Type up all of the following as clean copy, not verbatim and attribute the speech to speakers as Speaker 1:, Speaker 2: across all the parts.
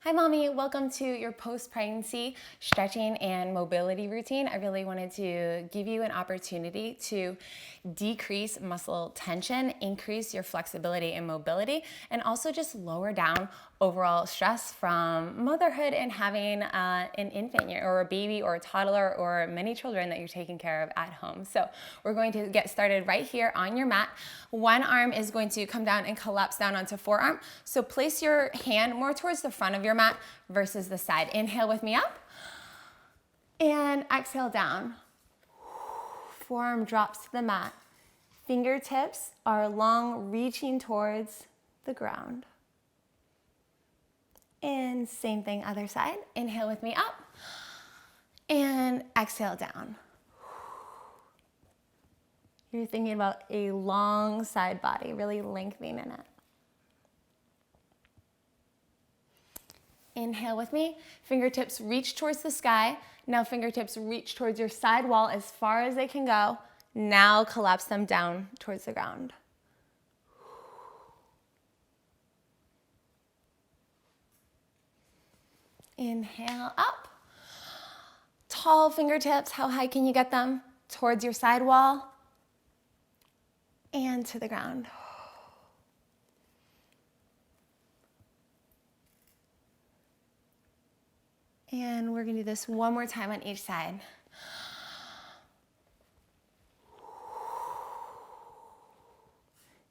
Speaker 1: Hi mommy, welcome to your post-pregnancy stretching and mobility routine. I really wanted to give you an opportunity to decrease muscle tension, increase your flexibility and mobility, and also just lower down overall stress from motherhood and having an infant or a baby or a toddler or many children that you're taking care of at home. So we're going to get started right here on your mat. One arm is going to come down and collapse down onto forearm. So place your hand more towards the front of your mat versus the side. Inhale with me up and exhale down. Forearm drops to the mat. Fingertips are long, reaching towards the ground. And same thing, other side. Inhale with me up and exhale down. You're thinking about a long side body, really lengthening in it. Inhale with me. Fingertips reach towards the sky. Now fingertips reach towards your side wall as far as they can go. Now collapse them down towards the ground. Inhale up. Tall fingertips, how high can you get them? Towards your side wall and to the ground. And we're gonna do this one more time on each side.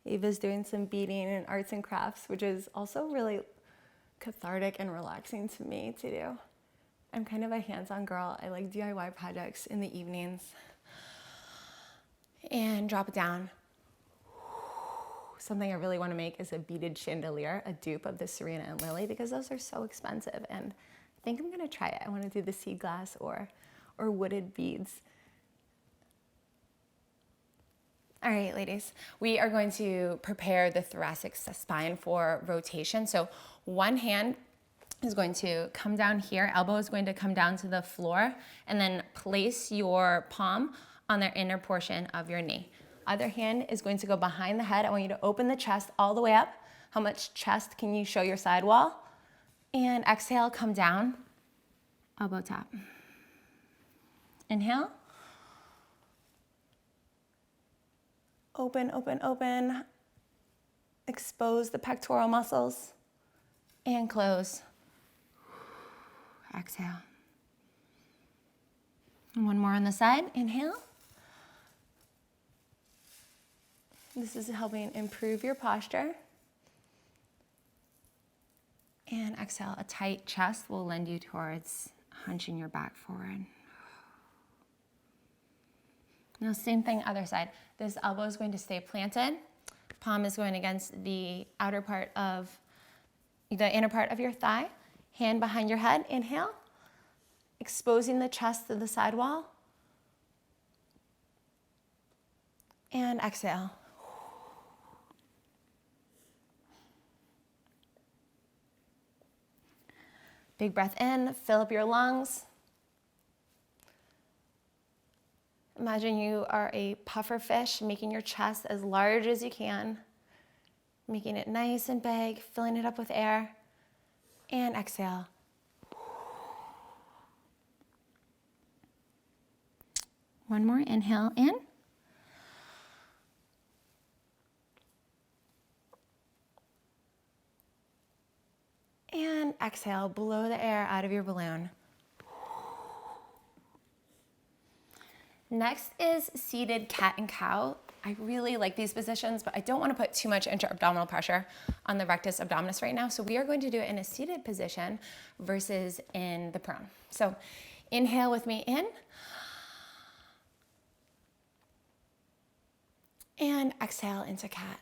Speaker 1: Ava's doing some beading and arts and crafts, which is also really cathartic and relaxing to me to do. I'm kind of a hands-on girl. I like DIY projects in the evenings. And drop it down. Something I really want to make is a beaded chandelier, a dupe of the Serena and Lily, because those are so expensive. And I think I'm going to try it. I want to do the sea glass or wooded beads. All right, ladies, we are going to prepare the thoracic spine for rotation. So one hand is going to come down here, elbow is going to come down to the floor, and then place your palm on the inner portion of your knee. Other hand is going to go behind the head. I want you to open the chest all the way up. How much chest can you show your side wall? And exhale, come down, elbow tap. Inhale. Open, open, open. Expose the pectoral muscles and close. Exhale. And one more on the side. Inhale. This is helping improve your posture. And exhale. A tight chest will lend you towards hunching your back forward. Now, same thing, other side. This elbow is going to stay planted. Palm is going against the inner part of your thigh. Hand behind your head. Inhale. Exposing the chest to the side wall. And exhale. Big breath in, fill up your lungs. Imagine you are a puffer fish, making your chest as large as you can, making it nice and big, filling it up with air, and exhale. One more, inhale in. And exhale, blow the air out of your balloon. Next is seated cat and cow. I really like these positions, but I don't want to put too much intra-abdominal pressure on the rectus abdominis right now. So we are going to do it in a seated position versus in the prone. So inhale with me in. And exhale into cat.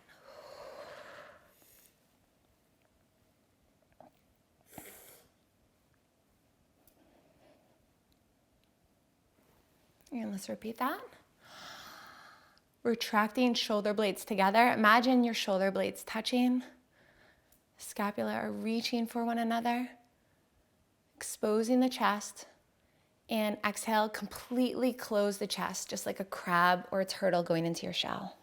Speaker 1: And let's repeat that. Retracting shoulder blades together. Imagine your shoulder blades touching. Scapula are reaching for one another. Exposing the chest. And exhale, completely close the chest, just like a crab or a turtle going into your shell.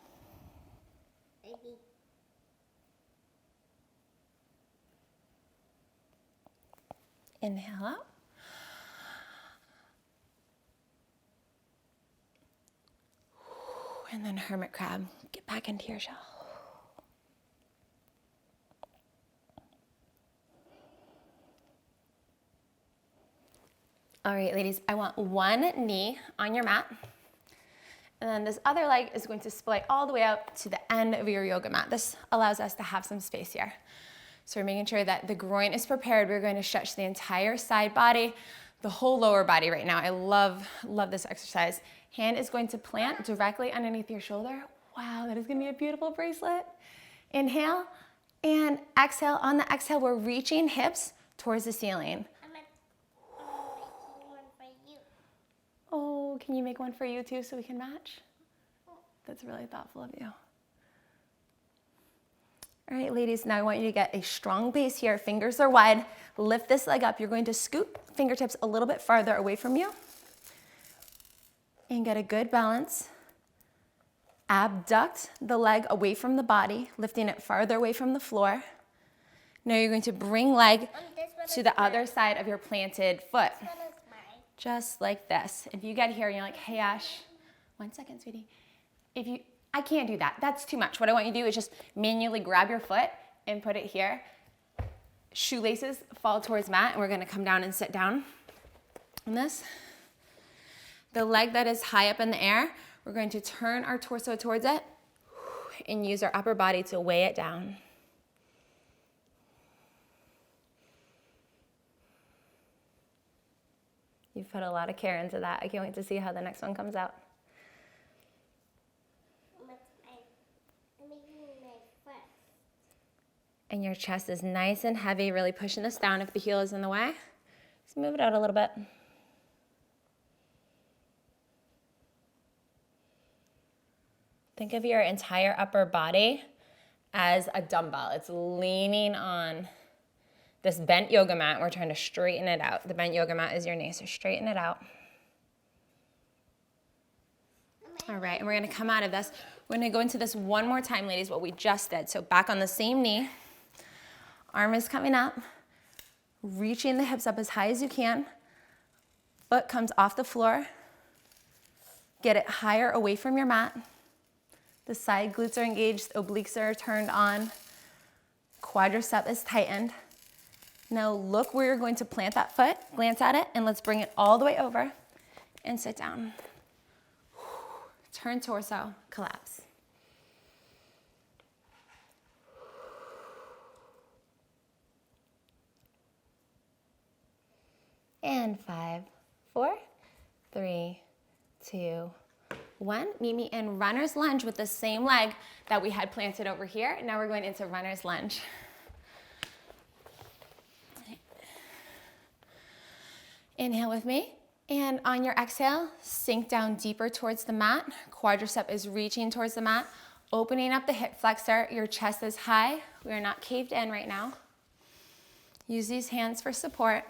Speaker 1: Inhale out. And then hermit crab. Get back into your shell. All right, ladies, I want one knee on your mat. And then this other leg is going to splay all the way up to the end of your yoga mat. This allows us to have some space here. So we're making sure that the groin is prepared. We're going to stretch the entire side body, the whole lower body right now. I love this exercise. Hand is going to plant directly underneath your shoulder. Wow, that is going to be a beautiful bracelet. Inhale and exhale. On the exhale, we're reaching hips towards the ceiling.
Speaker 2: I'm making one for you.
Speaker 1: Oh, can you make one for you too so we can match? That's really thoughtful of you. All right, ladies, now I want you to get a strong base here. Fingers are wide. Lift this leg up. You're going to scoot fingertips a little bit farther away from you and get a good balance. Abduct the leg away from the body, lifting it farther away from the floor. Now you're going to bring leg to the other side of your planted foot.
Speaker 2: This one is mine.
Speaker 1: Just like this. If you get here and you're like, hey, Ash, 1 second, sweetie. I can't do that. That's too much. What I want you to do is just manually grab your foot and put it here. Shoelaces fall towards mat, and we're going to come down and sit down on this. The leg that is high up in the air, we're going to turn our torso towards it and use our upper body to weigh it down. You've put a lot of care into that. I can't wait to see how the next one comes out.
Speaker 2: I'm making my foot.
Speaker 1: And your chest is nice and heavy, really pushing us down. If the heel is in the way, just move it out a little bit. Think of your entire upper body as a dumbbell. It's leaning on this bent yoga mat. We're trying to straighten it out. The bent yoga mat is your knee, so straighten it out. All right, and we're gonna come out of this. We're gonna go into this one more time, ladies, what we just did. So back on the same knee, arm is coming up, reaching the hips up as high as you can. Foot comes off the floor. Get it higher away from your mat. The side glutes are engaged, obliques are turned on, quadricep is tightened. Now look where you're going to plant that foot, glance at it, and let's bring it all the way over and sit down. Turn torso, collapse. And 5, 4, 3, 2, 1. Meet me in runner's lunge with the same leg that we had planted over here. Now we're going into runner's lunge. Inhale with me. And on your exhale, sink down deeper towards the mat. Quadricep is reaching towards the mat, opening up the hip flexor. Your chest is high. We are not caved in right now. Use these hands for support.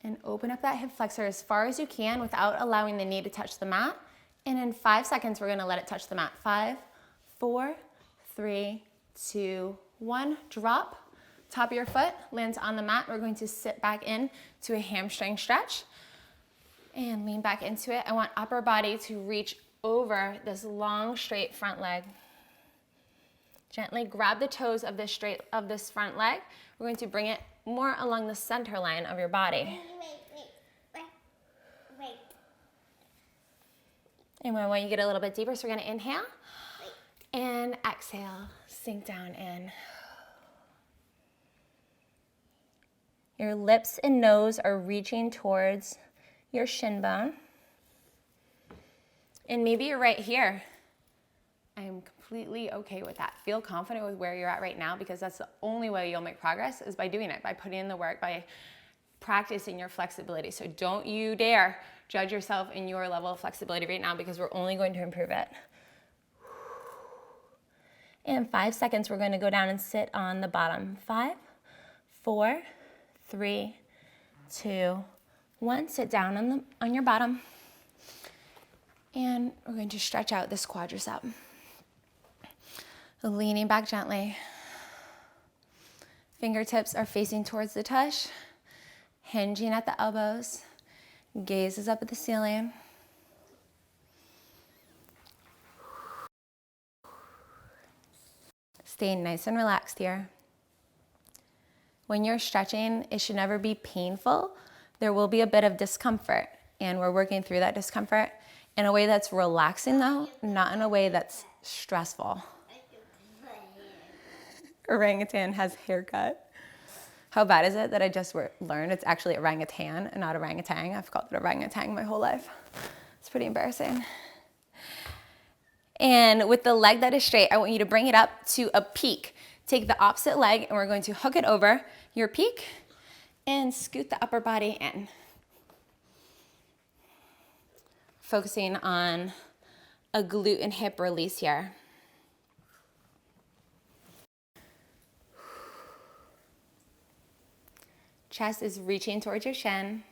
Speaker 1: And open up that hip flexor as far as you can without allowing the knee to touch the mat. And in 5 seconds, we're gonna let it touch the mat. 5, 4, 3, 2, 1. Drop. Top of your foot lands on the mat. We're going to sit back in to a hamstring stretch and lean back into it. I want upper body to reach over this long, straight front leg. Gently grab the toes of this front leg. We're going to bring it more along the center line of your body.
Speaker 2: Wait.
Speaker 1: And I want you to get a little bit deeper, so we're gonna inhale and exhale, sink down in. Your lips and nose are reaching towards your shin bone. And maybe you're right here. I'm completely okay with that. Feel confident with where you're at right now, because that's the only way you'll make progress, is by doing it, by putting in the work, by practicing your flexibility. So don't you dare judge yourself in your level of flexibility right now, because we're only going to improve it. In 5 seconds, we're going to go down and sit on the bottom. 5, 4, 3, 2, 1. Sit down on your bottom. And we're going to stretch out this quadricep. Leaning back gently. Fingertips are facing towards the tush, hinging at the elbows, gaze is up at the ceiling. Staying nice and relaxed here. When you're stretching, it should never be painful. There will be a bit of discomfort, and we're working through that discomfort in a way that's relaxing though, not in a way that's stressful. Orangutan has haircut. How bad is it that I just learned it's actually orangutan and not orangutan? I've called it orangutan my whole life. It's pretty embarrassing. And with the leg that is straight, I want you to bring it up to a peak. Take the opposite leg and we're going to hook it over your peak and scoot the upper body in. Focusing on a glute and hip release here. Chest is reaching towards your shin.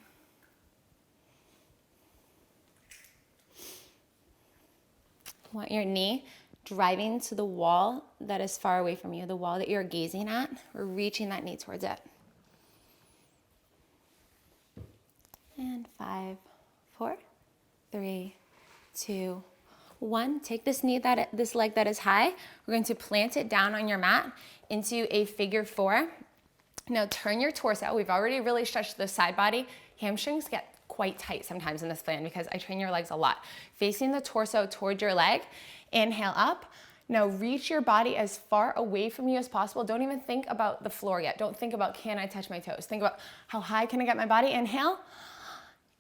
Speaker 1: Want your knee driving to the wall that is far away from you, the wall that you're gazing at. We're reaching that knee towards it. And 5, 4, 3, 2, 1. Take this leg that is high. We're going to plant it down on your mat into a figure 4. Now turn your torso. We've already really stretched the side body. Hamstrings get quite tight sometimes in this plan because I train your legs a lot. Facing the torso towards your leg. Inhale up. Now reach your body as far away from you as possible. Don't even think about the floor yet. Don't think about, can I touch my toes? Think about, how high can I get my body? Inhale.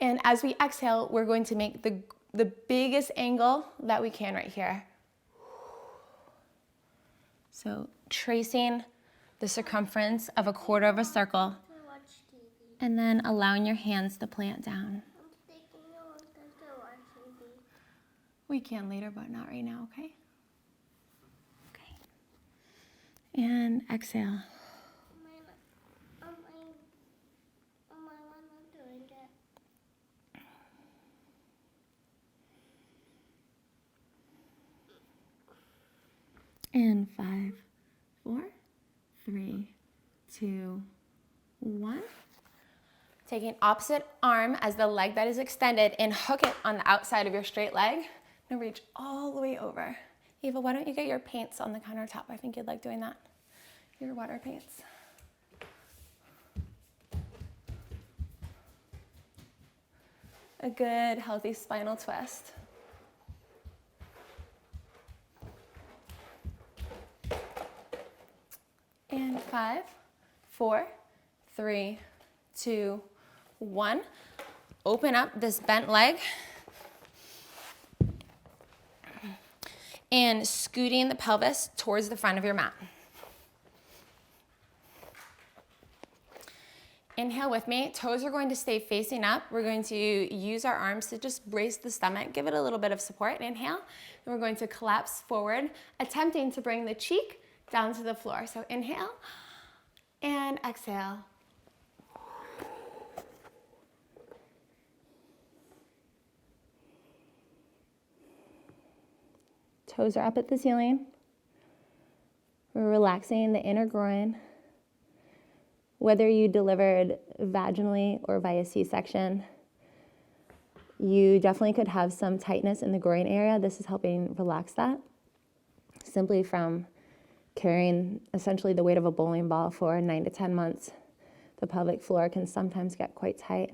Speaker 1: And as we exhale, we're going to make the biggest angle that we can right here. So tracing the circumference of a quarter of a circle, and then allowing your hands to plant down. We can later, but not right now, okay? Okay. And exhale. And 5, 4, 3, 2, 1. Taking opposite arm as the leg that is extended and hook it on the outside of your straight leg. Now reach all the way over. Eva, why don't you get your paints on the countertop? I think you'd like doing that. Your water paints. A good, healthy spinal twist. And 5, 4, 3, 2, 1. Open up this bent leg. And scooting the pelvis towards the front of your mat. Inhale with me. Toes are going to stay facing up. We're going to use our arms to just brace the stomach, give it a little bit of support. Inhale. And we're going to collapse forward, attempting to bring the cheek down to the floor. So inhale and exhale. Toes are up at the ceiling. We're relaxing the inner groin. Whether you delivered vaginally or via C-section, you definitely could have some tightness in the groin area. This is helping relax that. Simply from carrying essentially the weight of a bowling ball for 9 to 10 months, the pelvic floor can sometimes get quite tight.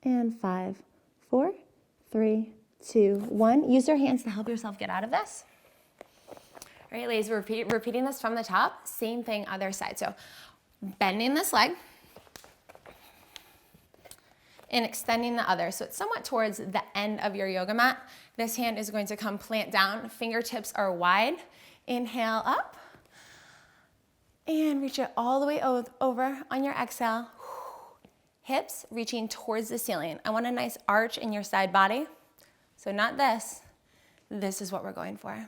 Speaker 1: And 5, 4, 3, 2, 1. Use your hands to help yourself get out of this. All right, ladies, we're repeating this from the top. Same thing, other side. So bending this leg and extending the other. So it's somewhat towards the end of your yoga mat. This hand is going to come plant down. Fingertips are wide. Inhale up. And reach it all the way over on your exhale. Hips reaching towards the ceiling. I want a nice arch in your side body. So not this. This is what we're going for.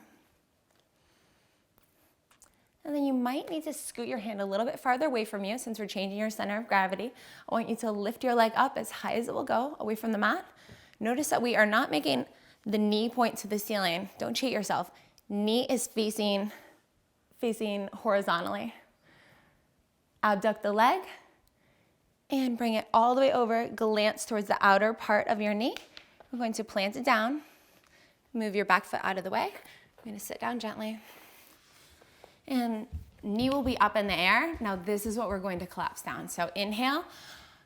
Speaker 1: And then you might need to scoot your hand a little bit farther away from you since we're changing your center of gravity. I want you to lift your leg up as high as it will go away from the mat. Notice that we are not making the knee point to the ceiling. Don't cheat yourself. Knee is facing horizontally. Abduct the leg and bring it all the way over. Glance towards the outer part of your knee. We're going to plant it down. Move your back foot out of the way. I'm going to sit down gently. And knee will be up in the air. Now this is what we're going to collapse down. So inhale,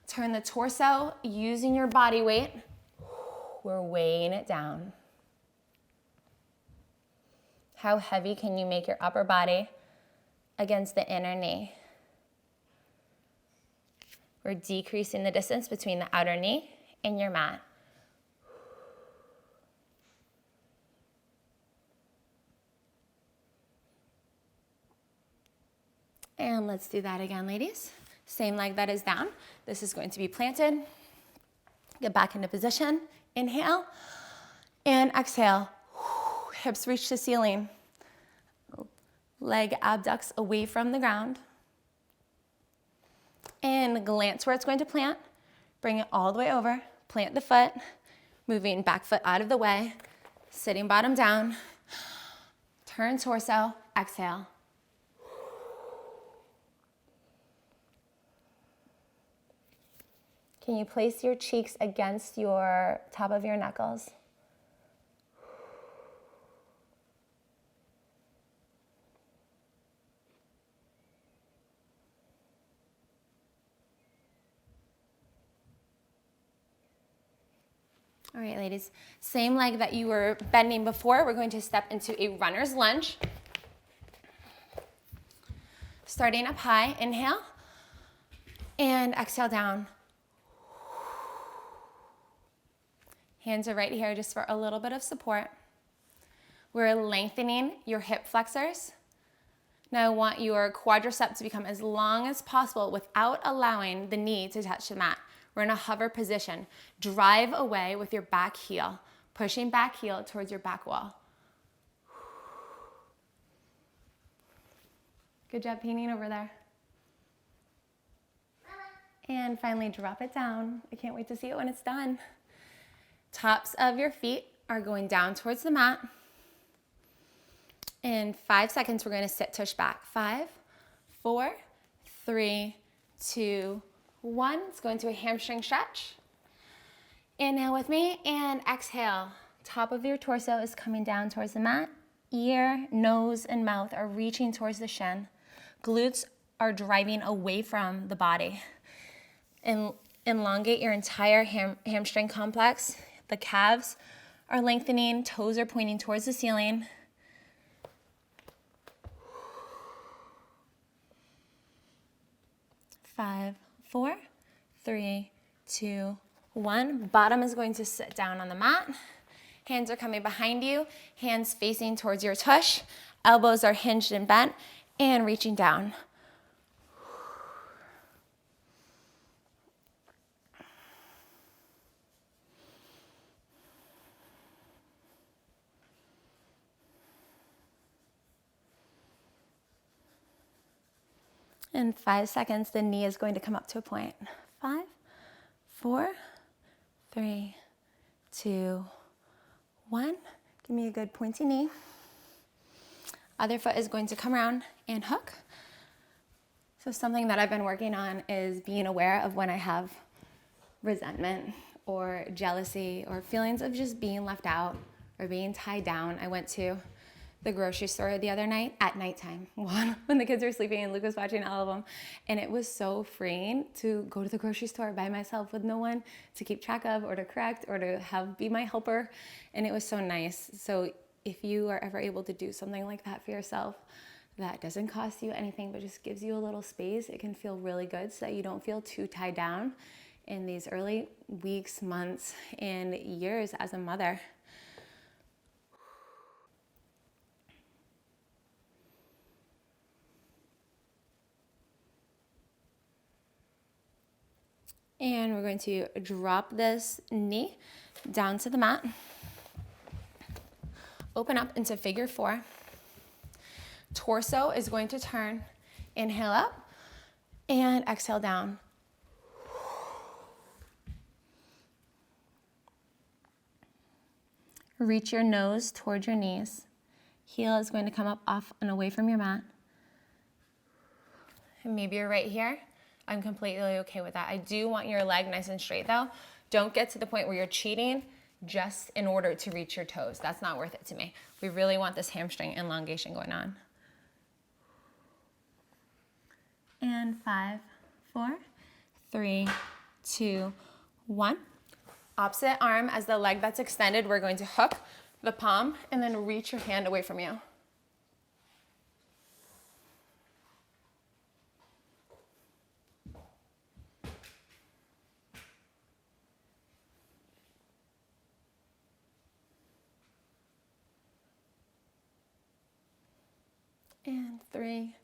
Speaker 1: turn the torso using your body weight. We're weighing it down. How heavy can you make your upper body against the inner knee? We're decreasing the distance between the outer knee and your mat. And let's do that again, ladies. Same leg that is down. This is going to be planted. Get back into position. Inhale and exhale. Hips reach the ceiling. Leg abducts away from the ground. And glance where it's going to plant. Bring it all the way over. Plant the foot. Moving back foot out of the way. Sitting bottom down. Turn torso. Exhale. Can you place your cheeks against your top of your knuckles? All right, ladies, same leg that you were bending before, we're going to step into a runner's lunge. Starting up high, inhale, and exhale down. Hands are right here just for a little bit of support. We're lengthening your hip flexors. Now I want your quadricep to become as long as possible without allowing the knee to touch the mat. We're in a hover position. Drive away with your back heel, pushing back heel towards your back wall. Good job painting over there. And finally drop it down. I can't wait to see it when it's done. Tops of your feet are going down towards the mat. In 5 seconds, we're going to sit tush back. 5, 4, 3, 2, 1. Let's go into a hamstring stretch. Inhale with me and exhale. Top of your torso is coming down towards the mat. Ear, nose, and mouth are reaching towards the shin. Glutes are driving away from the body. And elongate your entire hamstring complex. The calves are lengthening, toes are pointing towards the ceiling. Five, 4, 3, 2, 1. Bottom is going to sit down on the mat. Hands are coming behind you, hands facing towards your tush. Elbows are hinged and bent and reaching down. In 5 seconds, the knee is going to come up to a point. 5, 4, 3, 2, 1. Give me a good pointy knee. Other foot is going to come around and hook. So something that I've been working on is being aware of when I have resentment or jealousy or feelings of just being left out or being tied down. I went to the grocery store the other night at nighttime when the kids were sleeping and Luke was watching all of them. And it was so freeing to go to the grocery store by myself with no one to keep track of or to correct or to be my helper. And it was so nice. So if you are ever able to do something like that for yourself, that doesn't cost you anything, but just gives you a little space, it can feel really good so that you don't feel too tied down in these early weeks, months, and years as a mother. And we're going to drop this knee down to the mat. Open up into figure 4. Torso is going to turn. Inhale up and exhale down. Reach your nose towards your knees. Heel is going to come up off and away from your mat. And maybe you're right here. I'm completely okay with that. I do want your leg nice and straight though. Don't get to the point where you're cheating just in order to reach your toes. That's not worth it to me. We really want this hamstring elongation going on. And 5, 4, 3, 2, 1. Opposite arm as the leg that's extended, we're going to hook the palm and then reach your hand away from you. And 3,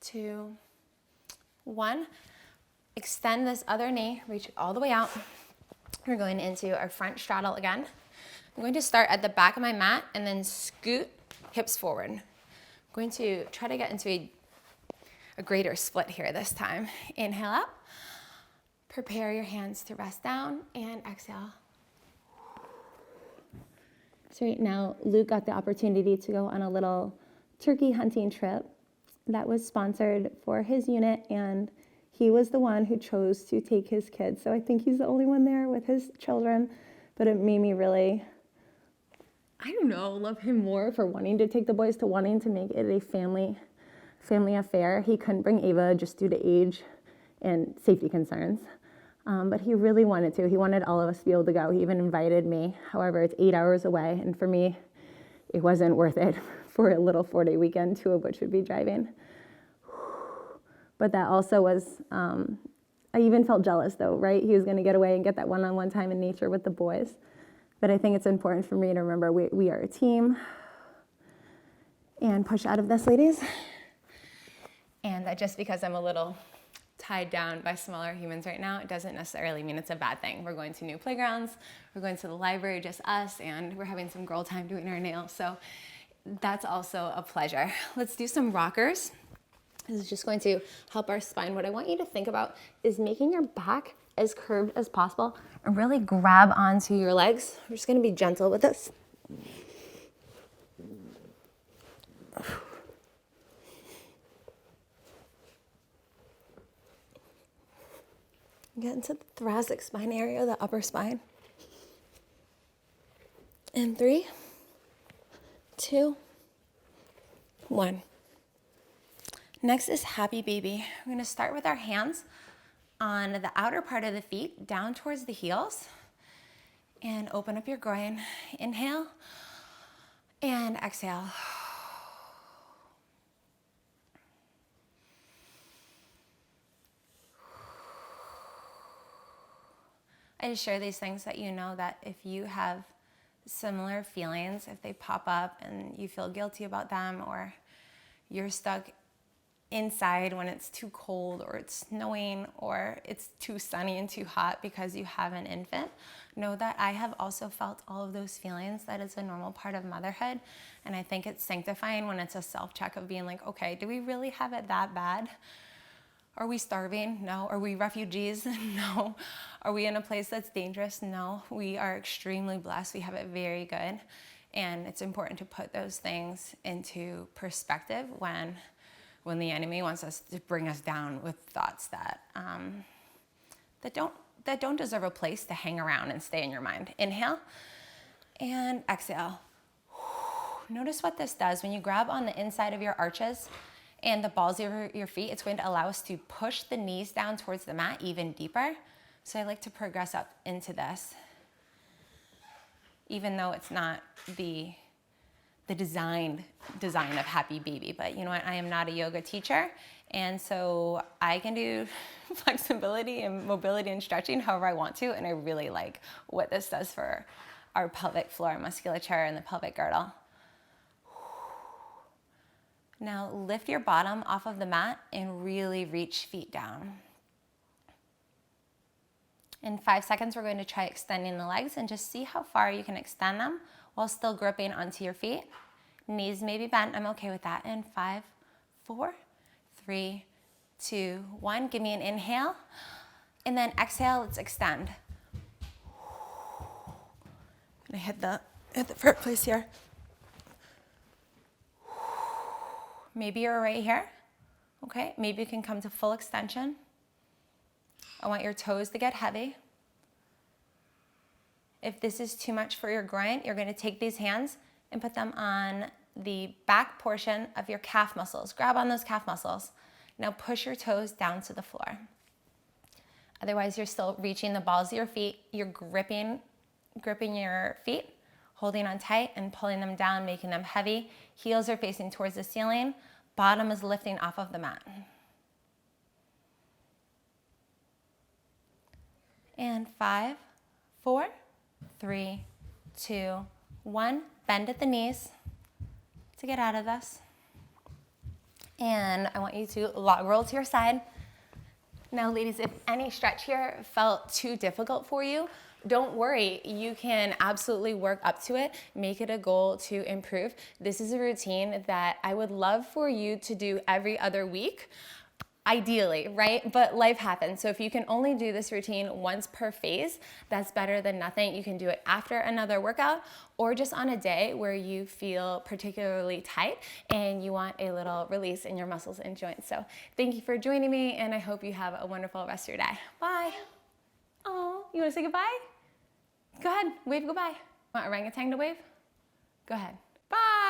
Speaker 1: 2, 1. Extend this other knee, reach it all the way out. We're going into our front straddle again. I'm going to start at the back of my mat and then scoot hips forward. I'm going to try to get into a greater split here this time. Inhale up. Prepare your hands to rest down and exhale. So right now, Luke got the opportunity to go on a little turkey hunting trip that was sponsored for his unit, and he was the one who chose to take his kids. So I think he's the only one there with his children, but it made me really, I don't know, love him more for wanting to take the boys, to wanting to make it a family affair. He couldn't bring Ava just due to age and safety concerns, but he really wanted to. He wanted all of us to be able to go. He even invited me. However, it's 8 hours away, and for me, it wasn't worth it for a little 4-day weekend, 2 of which would be driving. But that also was, I even felt jealous though, right? He was gonna get away and get that one-on-one time in nature with the boys. But I think it's important for me to remember we are a team. And push out of this, ladies. And that just because I'm a little tied down by smaller humans right now, it doesn't necessarily mean it's a bad thing. We're going to new playgrounds, we're going to the library, just us, and we're having some girl time doing our nails. So that's also a pleasure. Let's do some rockers. This is just going to help our spine. What I want you to think about is making your back as curved as possible and really grab onto your legs. We're just gonna be gentle with this. Get into the thoracic spine area, the upper spine. And 3, 2, 1. Next is Happy Baby. We're gonna start with our hands on the outer part of the feet, down towards the heels, and open up your groin. Inhale and exhale. I just share these things that you know that if you have similar feelings, if they pop up and you feel guilty about them, or you're stuck inside when it's too cold or it's snowing or it's too sunny and too hot because you have an infant, know that I have also felt all of those feelings. That is a normal part of motherhood. And I think it's sanctifying when it's a self-check of being like, okay, do we really have it that bad? Are we starving? No. Are we refugees? No. Are we in a place that's dangerous? No. We are extremely blessed. We have it very good. And it's important to put those things into perspective when the enemy wants us to bring us down with thoughts that that don't deserve a place to hang around and stay in your mind. Inhale and exhale. Notice what this does. When you grab on the inside of your arches and the balls of your feet, it's going to allow us to push the knees down towards the mat even deeper. So I like to progress up into this, even though it's not the design of Happy Baby. But you know what, I am not a yoga teacher, and so I can do flexibility and mobility and stretching however I want to, and I really like what this does for our pelvic floor musculature and the pelvic girdle. Now lift your bottom off of the mat and really reach feet down. In 5 seconds, we're going to try extending the legs and just see how far you can extend them while still gripping onto your feet. Knees may be bent. I'm okay with that. In 5, 4, 3, 2, 1. Give me an inhale. And then exhale, let's extend. I'm gonna hit the front place here. Maybe you're right here. Okay, maybe you can come to full extension. I want your toes to get heavy. If this is too much for your groin, you're gonna take these hands and put them on the back portion of your calf muscles. Grab on those calf muscles. Now push your toes down to the floor. Otherwise, you're still reaching the balls of your feet. You're gripping your feet, holding on tight and pulling them down, making them heavy. Heels are facing towards the ceiling. Bottom is lifting off of the mat. And 5, 4, 3, 2, 1. Bend at the knees to get out of this. And I want you to roll to your side. Now, ladies, if any stretch here felt too difficult for you, don't worry. You can absolutely work up to it. Make it a goal to improve. This is a routine that I would love for you to do every other week. Ideally, right? But life happens. So if you can only do this routine once per phase, that's better than nothing. You can do it after another workout or just on a day where you feel particularly tight and you want a little release in your muscles and joints. So thank you for joining me, and I hope you have a wonderful rest of your day. Bye. Oh, you want to say goodbye? Go ahead, wave goodbye. Want orangutan to wave? Go ahead. Bye.